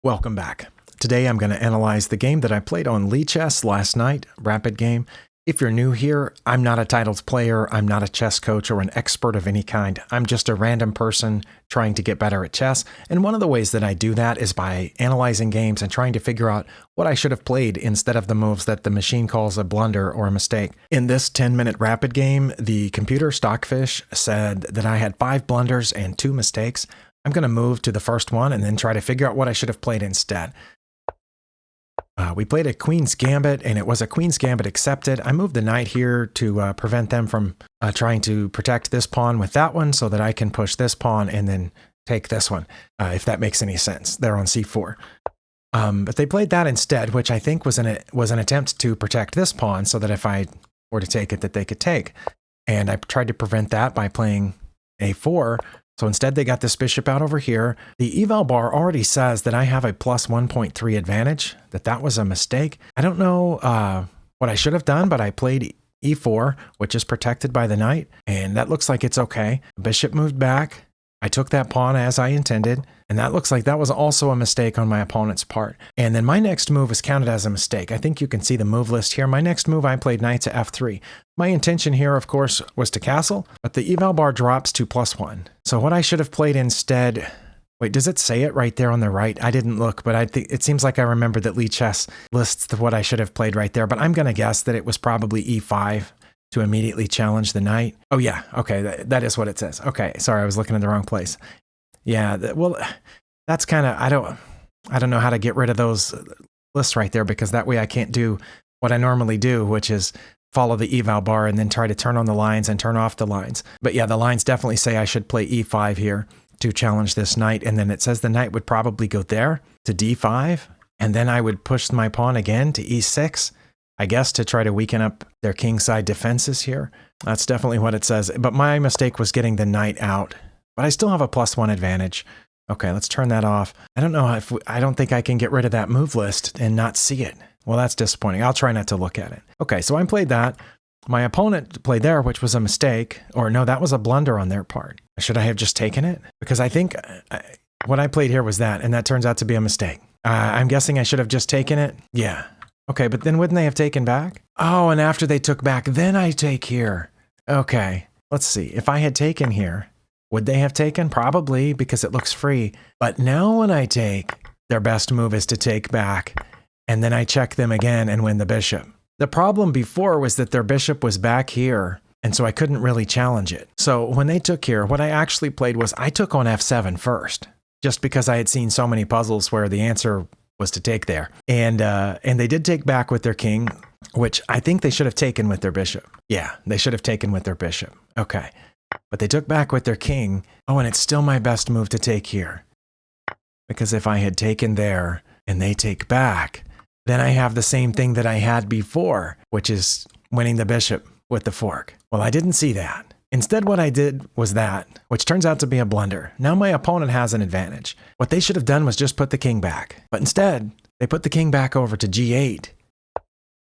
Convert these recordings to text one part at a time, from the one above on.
Welcome back. Today I'm going to analyze the game that I played on Lichess last night, Rapid Game. If you're new here, I'm not a titled player, I'm not a chess coach or an expert of any kind. I'm just a random person trying to get better at chess, and one of the ways that I do that is by analyzing games and trying to figure out what I should have played instead of the moves that the machine calls a blunder or a mistake. In this 10-minute Rapid Game, the computer Stockfish said that I had 5 blunders and 2 mistakes. I'm going to move to the first one and then try to figure out what I should have played instead. We played a Queen's Gambit, and it was a Queen's Gambit accepted. I moved the knight here to prevent them from trying to protect this pawn with that one so that I can push this pawn and then take this one, if that makes any sense. They're on c4. But they played that instead, which I think was an attempt to protect this pawn so that if I were to take it, that they could take. And I tried to prevent that by playing a4. So instead, they got this bishop out over here. The eval bar already says that I have a plus 1.3 advantage, that was a mistake. I don't know what I should have done, but I played e4, which is protected by the knight, and that looks like it's okay. Bishop moved back. I took that pawn as I intended, and that looks like that was also a mistake on my opponent's part. And then my next move is counted as a mistake. I think you can see the move list here. My next move, I played knight to f3. My intention here, of course, was to castle, but the eval bar drops to +1. So what I should have played instead... Wait, does it say it right there on the right? I didn't look, but I think it seems like I remember that Lichess lists what I should have played right there, but I'm going to guess that it was probably e5. To immediately challenge the knight. Oh yeah, okay, that is what it says. Okay, sorry, I was looking in the wrong place. Yeah, well, that's kind of, I don't know how to get rid of those lists right there, because that way I can't do what I normally do, which is follow the eval bar and then try to turn on the lines and turn off the lines. But yeah, the lines definitely say I should play e5 here to challenge this knight, and then it says the knight would probably go there to d5, and then I would push my pawn again to e6. I guess to try to weaken up their kingside defenses here. That's definitely what it says. But my mistake was getting the knight out. But I still have a +1 advantage. Okay, let's turn that off. I don't know if I don't think I can get rid of that move list and not see it. Well, that's disappointing. I'll try not to look at it. Okay, so I played that. My opponent played there, which was a mistake. Or no, that was a blunder on their part. Should I have just taken it? Because I think what I played here was that, and that turns out to be a mistake. I'm guessing I should have just taken it. Yeah. Okay, but then wouldn't they have taken back? Oh, and after they took back, then I take here. Okay, let's see. If I had taken here, would they have taken? Probably, because it looks free. But now when I take, their best move is to take back, and then I check them again and win the bishop. The problem before was that their bishop was back here, and so I couldn't really challenge it. So when they took here, what I actually played was I took on f7 first, just because I had seen so many puzzles where the answer was to take there. And they did take back with their king, which I think they should have taken with their bishop. Yeah, they should have taken with their bishop. Okay. But they took back with their king. Oh, and it's still my best move to take here. Because if I had taken there and they take back, then I have the same thing that I had before, which is winning the bishop with the fork. Well, I didn't see that. Instead, what I did was that, which turns out to be a blunder. Now my opponent has an advantage. What they should have done was just put the king back. But instead, they put the king back over to g8.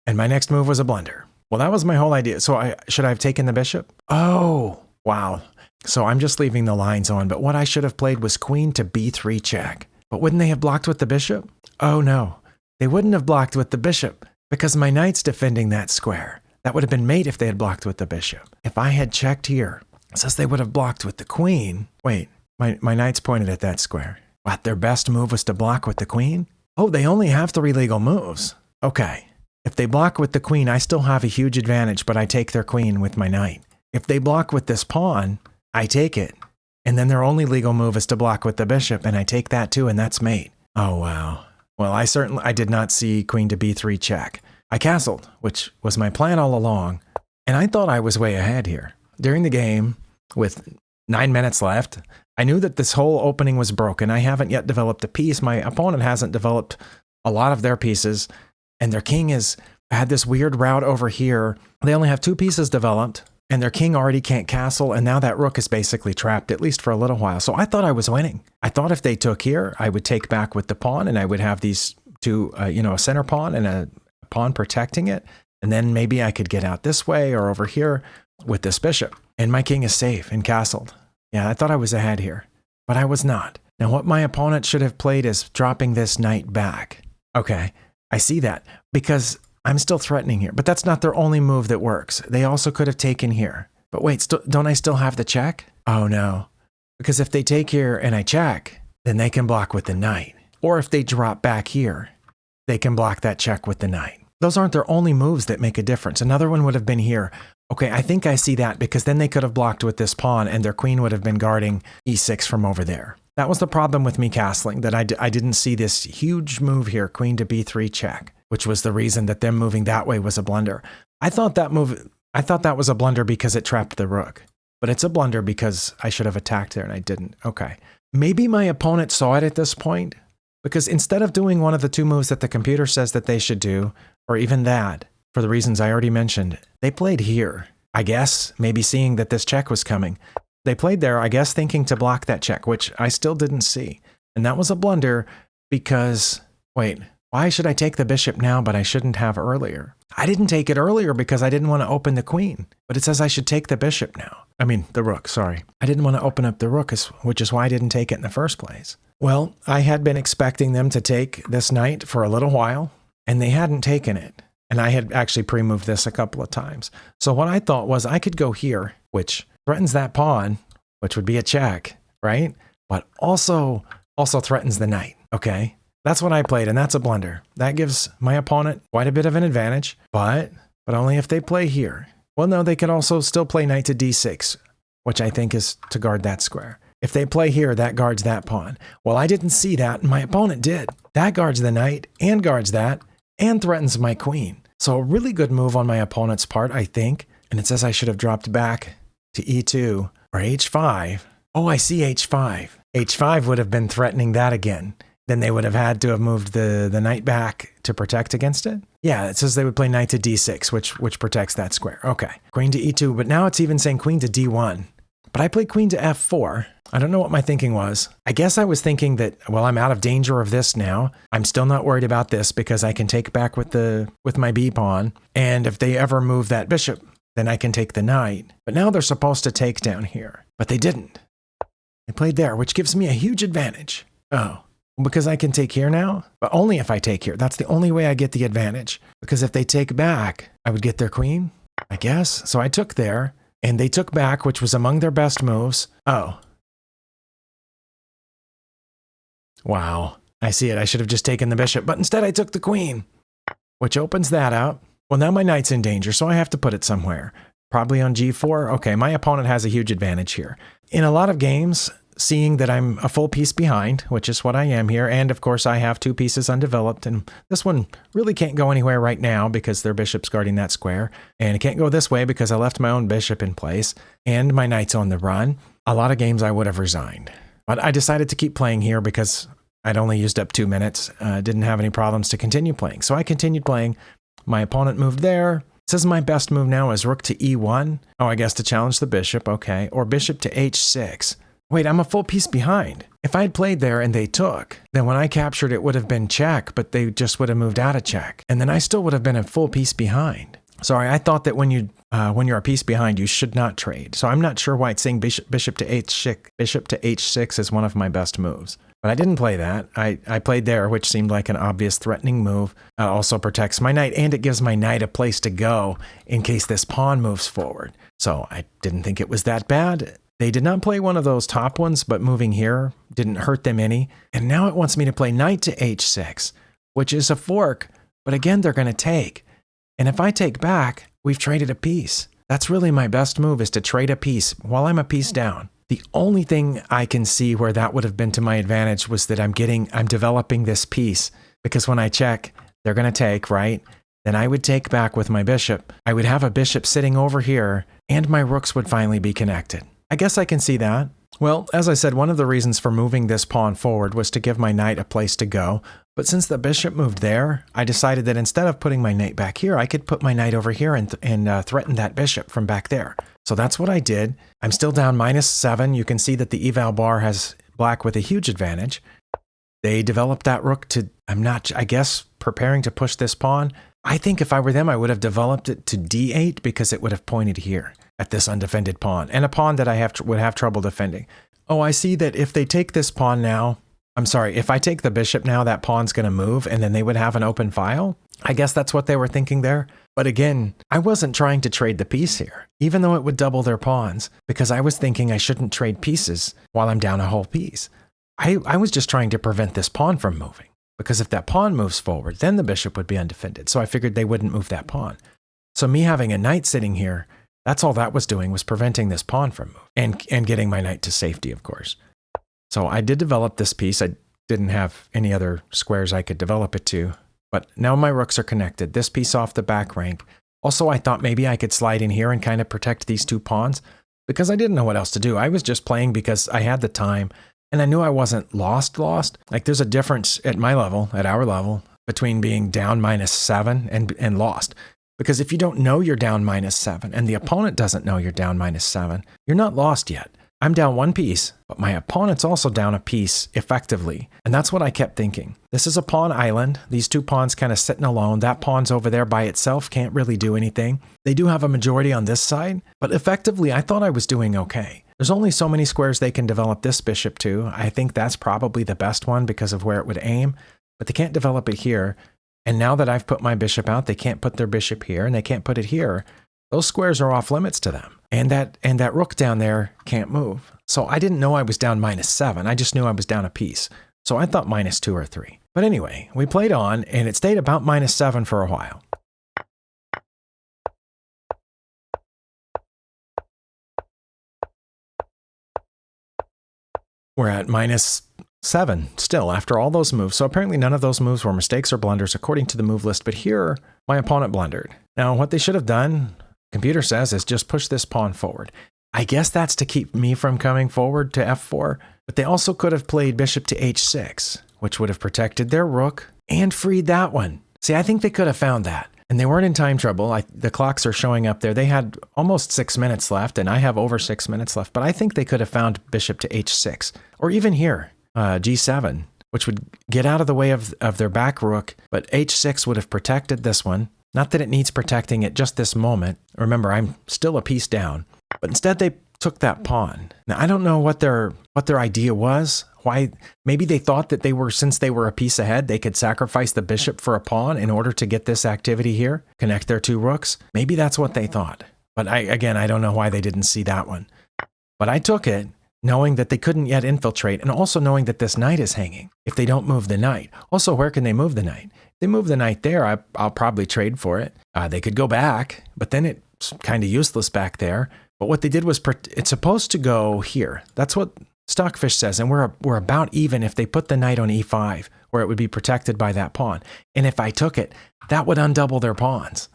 And my next move was a blunder. Well, that was my whole idea. So should I have taken the bishop? Oh, wow. So I'm just leaving the lines on. But what I should have played was queen to b3 check. But wouldn't they have blocked with the bishop? Oh, no. They wouldn't have blocked with the bishop because my knight's defending that square. That would have been mate if they had blocked with the bishop. If I had checked here, it says they would have blocked with the queen. Wait, my knight's pointed at that square. What, their best move was to block with the queen? Oh, they only have 3 legal moves. Okay. If they block with the queen, I still have a huge advantage, but I take their queen with my knight. If they block with this pawn, I take it. And then their only legal move is to block with the bishop, and I take that too, and that's mate. Oh, wow. Well, I did not see queen to b3 check. I castled, which was my plan all along, and I thought I was way ahead here. During the game, with 9 minutes left, I knew that this whole opening was broken. I haven't yet developed a piece. My opponent hasn't developed a lot of their pieces, and their king had this weird route over here. They only have 2 pieces developed, and their king already can't castle, and now that rook is basically trapped, at least for a little while. So I thought I was winning. I thought if they took here, I would take back with the pawn, and I would have these 2, a center pawn and a pawn protecting it, and then maybe I could get out this way or over here with this bishop. And my king is safe and castled. Yeah, I thought I was ahead here, but I was not. Now what my opponent should have played is dropping this knight back. Okay, I see that because I'm still threatening here, but that's not their only move that works. They also could have taken here. But wait, don't I still have the check? Oh no, because if they take here and I check, then they can block with the knight. Or if they drop back here, they can block that check with the knight. Those aren't their only moves that make a difference. Another one would have been here. Okay, I think I see that because then they could have blocked with this pawn and their queen would have been guarding e6 from over there. That was the problem with me castling, that I didn't see this huge move here, queen to b3 check, which was the reason that them moving that way was a blunder. I thought that was a blunder because it trapped the rook, but it's a blunder because I should have attacked there and I didn't. Okay, maybe my opponent saw it at this point, because instead of doing one of the two moves that the computer says that they should do, or even that, for the reasons I already mentioned, they played here. I guess, maybe seeing that this check was coming. They played there, I guess, thinking to block that check, which I still didn't see. And that was a blunder because, wait, why should I take the bishop now, but I shouldn't have earlier? I didn't take it earlier because I didn't want to open the queen, but it says I should take the bishop now. I mean, the rook, sorry. I didn't want to open up the rook, which is why I didn't take it in the first place. Well, I had been expecting them to take this knight for a little while, and they hadn't taken it. And I had actually pre-moved this a couple of times. So what I thought was I could go here, which threatens that pawn, which would be a check, right? But also threatens the knight, okay? That's what I played, and that's a blunder. That gives my opponent quite a bit of an advantage, but only if they play here. Well, no, they could also still play knight to d6, which I think is to guard that square. If they play here, that guards that pawn. Well, I didn't see that, and my opponent did. That guards the knight, and guards that, and threatens my queen. So a really good move on my opponent's part, I think. And it says I should have dropped back to e2 or h5. Oh, I see h5. h5 would have been threatening that again. Then they would have had to have moved the knight back to protect against it. Yeah, it says they would play knight to d6, which protects that square. Okay, queen to e2, but now it's even saying queen to d1. But I played queen to f4. I don't know what my thinking was. I guess I was thinking that, well, I'm out of danger of this now. I'm still not worried about this because I can take back with my b pawn. And if they ever move that bishop, then I can take the knight. But now they're supposed to take down here. But they didn't. They played there, which gives me a huge advantage. Oh, because I can take here now? But only if I take here. That's the only way I get the advantage. Because if they take back, I would get their queen, I guess. So I took there, and they took back, which was among their best moves. Oh. Wow. I see it. I should have just taken the bishop, but instead I took the queen, which opens that up. Well, now my knight's in danger, so I have to put it somewhere. Probably on g4. Okay, my opponent has a huge advantage here. In a lot of games, seeing that I'm a full piece behind, which is what I am here, and of course I have 2 pieces undeveloped, and this one really can't go anywhere right now because their bishop's guarding that square, and it can't go this way because I left my own bishop in place, and my knight's on the run. A lot of games I would have resigned. But I decided to keep playing here because I'd only used up 2 minutes, didn't have any problems to continue playing. So I continued playing. My opponent moved there. It says my best move now is rook to e1. Oh, I guess to challenge the bishop, okay. Or bishop to h6. Wait, I'm a full piece behind. If I had played there and they took, then when I captured it would have been check, but they just would have moved out of check. And then I still would have been a full piece behind. Sorry, I thought that when you're a piece behind, you should not trade. So I'm not sure why it's saying bishop to h6. Bishop to h6 is one of my best moves. But I didn't play that. I played there, which seemed like an obvious threatening move. Also protects my knight, and it gives my knight a place to go in case this pawn moves forward. So I didn't think it was that bad. They did not play one of those top ones, but moving here didn't hurt them any. And now it wants me to play knight to h6, which is a fork, but again, they're going to take. And if I take back, we've traded a piece. That's really my best move, is to trade a piece while I'm a piece down. The only thing I can see where that would have been to my advantage was that I'm developing this piece, because when I check, they're going to take, right? Then I would take back with my bishop. I would have a bishop sitting over here, and my rooks would finally be connected. I guess I can see that. Well, as I said, one of the reasons for moving this pawn forward was to give my knight a place to go. But since the bishop moved there, I decided that instead of putting my knight back here, I could put my knight over here and threaten that bishop from back there. So that's what I did. I'm still down -7. You can see that the eval bar has black with a huge advantage. They developed that rook to, I guess, preparing to push this pawn. I think if I were them, I would have developed it to d8 because it would have pointed here at this undefended pawn, and a pawn that I would have trouble defending. Oh, I see that if they take this pawn now, I'm sorry, if I take the bishop now, that pawn's going to move and then they would have an open file. I guess that's what they were thinking there. But again, I wasn't trying to trade the piece here, even though it would double their pawns, because I was thinking I shouldn't trade pieces while I'm down a whole piece. I was just trying to prevent this pawn from moving, because if that pawn moves forward, then the bishop would be undefended. So I figured they wouldn't move that pawn. So me having a knight sitting here, that's all that was doing, was preventing this pawn from moving and getting my knight to safety, of course. So I did develop this piece. I didn't have any other squares I could develop it to, but now my rooks are connected. This piece off the back rank. Also, I thought maybe I could slide in here and kind of protect these two pawns because I didn't know what else to do. I was just playing because I had the time and I knew I wasn't lost. Like there's a difference at my level, at our level, between being down -7 and lost. Because if you don't know you're down -7 and the opponent doesn't know you're down -7, you're not lost yet. I'm down one piece, but my opponent's also down a piece effectively. And that's what I kept thinking. This is a pawn island. These two pawns kind of sitting alone. That pawn's over there by itself, can't really do anything. They do have a majority on this side, but effectively I thought I was doing okay. There's only so many squares they can develop this bishop to. I think that's probably the best one because of where it would aim, but they can't develop it here. And now that I've put my bishop out, they can't put their bishop here and they can't put it here. Those squares are off limits to them. And that rook down there can't move. So I didn't know I was down -7. I just knew I was down a piece. So I thought -2 or 3. But anyway, we played on and it stayed about -7 for a while. We're at -7 still after all those moves. So apparently none of those moves were mistakes or blunders according to the move list. But here, my opponent blundered. Now, what they should have done, computer says, is just push this pawn forward. I guess that's to keep me from coming forward to f4, but they also could have played bishop to h6, which would have protected their rook and freed that one. See, I think they could have found that. And they weren't in time trouble. The clocks are showing up there. They had almost 6 minutes left, and I have over 6 minutes left, but I think they could have found bishop to h6, or even here, g7, which would get out of the way of their back rook, but h6 would have protected this one. Not that it needs protecting at just this moment. Remember, I'm still a piece down. But instead they took that pawn. Now, I don't know what their idea was. Why? Maybe they thought that since they were a piece ahead, they could sacrifice the bishop for a pawn in order to get this activity here, connect their two rooks. Maybe that's what they thought. But I don't know why they didn't see that one. But I took it, knowing that they couldn't yet infiltrate, and also knowing that this knight is hanging if they don't move the knight. Also, where can they move the knight? If they move the knight there, I'll probably trade for it. They could go back, but then it's kind of useless back there. But what they did was, it's supposed to go here. That's what Stockfish says, and we're about even if they put the knight on e5, where it would be protected by that pawn. And if I took it, that would undouble their pawns.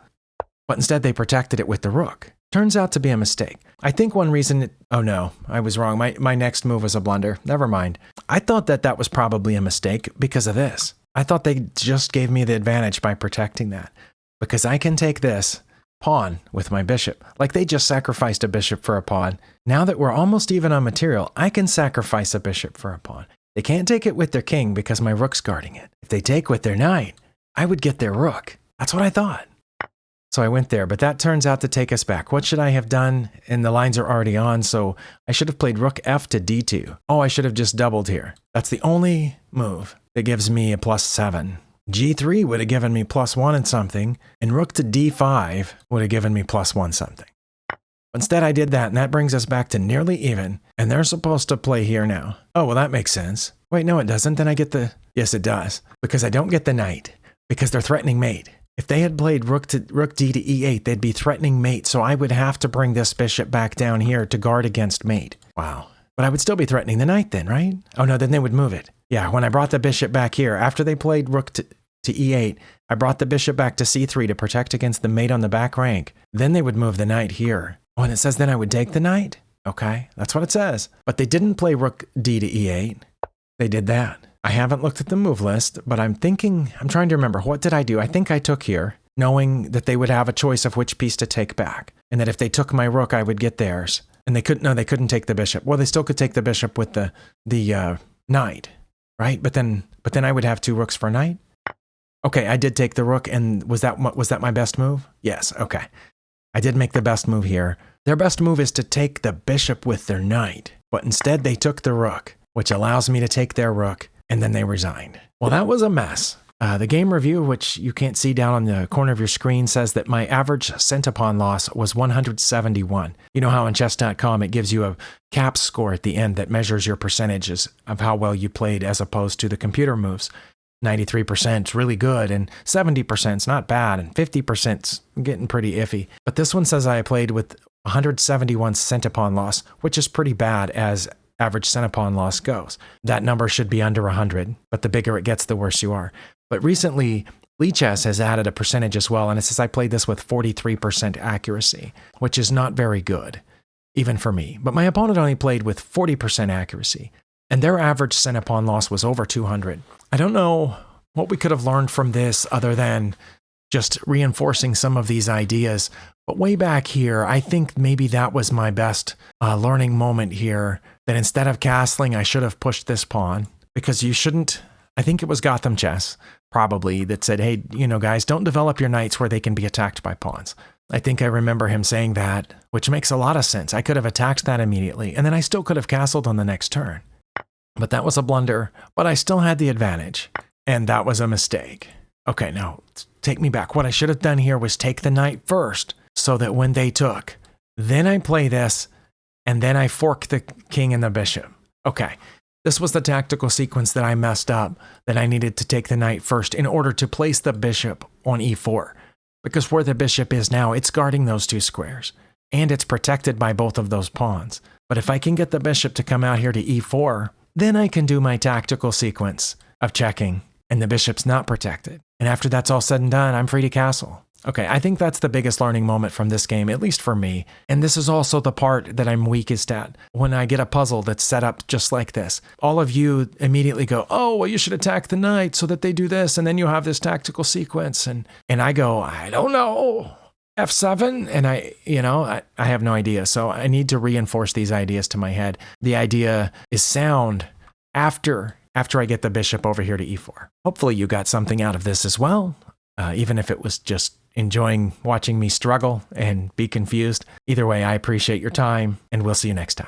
But instead they protected it with the rook. Turns out to be a mistake. I think one reason oh no, I was wrong. My next move was a blunder. Never mind. I thought that was probably a mistake because of this. I thought they just gave me the advantage by protecting that. Because I can take this pawn with my bishop. Like they just sacrificed a bishop for a pawn. Now that we're almost even on material, I can sacrifice a bishop for a pawn. They can't take it with their king because my rook's guarding it. If they take with their knight, I would get their rook. That's what I thought. So I went there, but that turns out to take us back. What should I have done? And the lines are already on, so I should have played rook f to d2. Oh, I should have just doubled here. That's the only move that gives me a +7. g3 would have given me +1 and something, and rook to d5 would have given me +1 something. Instead, I did that, and that brings us back to nearly even, and they're supposed to play here now. Oh, well, that makes sense. Wait, no, it doesn't. Then I get the... Yes, it does. Because I don't get the knight, because they're threatening mate. If they had played rook d to e8, they'd be threatening mate, so I would have to bring this bishop back down here to guard against mate. Wow. But I would still be threatening the knight then, right? Oh no, then they would move it. Yeah, when I brought the bishop back here, after they played rook to e8, I brought the bishop back to c3 to protect against the mate on the back rank. Then they would move the knight here. Oh, and it says then I would take the knight? Okay, that's what it says. But they didn't play rook d to e8. They did that. I haven't looked at the move list, but I'm trying to remember, what did I do? I think I took here, knowing that they would have a choice of which piece to take back, and that if they took my rook, I would get theirs. And they couldn't take the bishop. Well, they still could take the bishop with the knight, right? But then I would have two rooks for a knight. Okay, I did take the rook, and was that my best move? Yes, okay. I did make the best move here. Their best move is to take the bishop with their knight, but instead they took the rook, which allows me to take their rook, and then they resigned. Well, that was a mess. The game review, which you can't see down on the corner of your screen, says that my average cent-upon loss was 171. You know how on chess.com it gives you a CAPS score at the end that measures your percentages of how well you played as opposed to the computer moves. 93% is really good, and 70% is not bad, and 50% is getting pretty iffy. But this one says I played with 171 cent-upon loss, which is pretty bad as average cent-upon loss goes. That number should be under 100, but the bigger it gets, the worse you are. But recently, Lichess has added a percentage as well, and it says I played this with 43% accuracy, which is not very good, even for me. But my opponent only played with 40% accuracy, and their average cent-upon loss was over 200. I don't know what we could have learned from this other than just reinforcing some of these ideas. But way back here, I think maybe that was my best learning moment here, that instead of castling, I should have pushed this pawn, because you shouldn't. I think it was Gotham Chess, probably, that said, hey, you know, guys, don't develop your knights where they can be attacked by pawns. I think I remember him saying that, which makes a lot of sense. I could have attacked that immediately, and then I still could have castled on the next turn. But that was a blunder, but I still had the advantage, and that was a mistake. Okay, now, take me back. What I should have done here was take the knight first, so that when they took, then I play this, and then I fork the king and the bishop. Okay. This was the tactical sequence that I messed up, that I needed to take the knight first in order to place the bishop on e4. Because where the bishop is now, it's guarding those two squares, and it's protected by both of those pawns. But if I can get the bishop to come out here to e4, then I can do my tactical sequence of checking, and the bishop's not protected. And after that's all said and done, I'm free to castle. Okay, I think that's the biggest learning moment from this game, at least for me. And this is also the part that I'm weakest at. When I get a puzzle that's set up just like this, all of you immediately go, oh, well, you should attack the knight so that they do this, and then you have this tactical sequence. And I go, I don't know, F7, and I have no idea. So I need to reinforce these ideas to my head. The idea is sound after I get the bishop over here to e4. Hopefully you got something out of this as well, even if it was just enjoying watching me struggle and be confused. Either way, I appreciate your time, and we'll see you next time.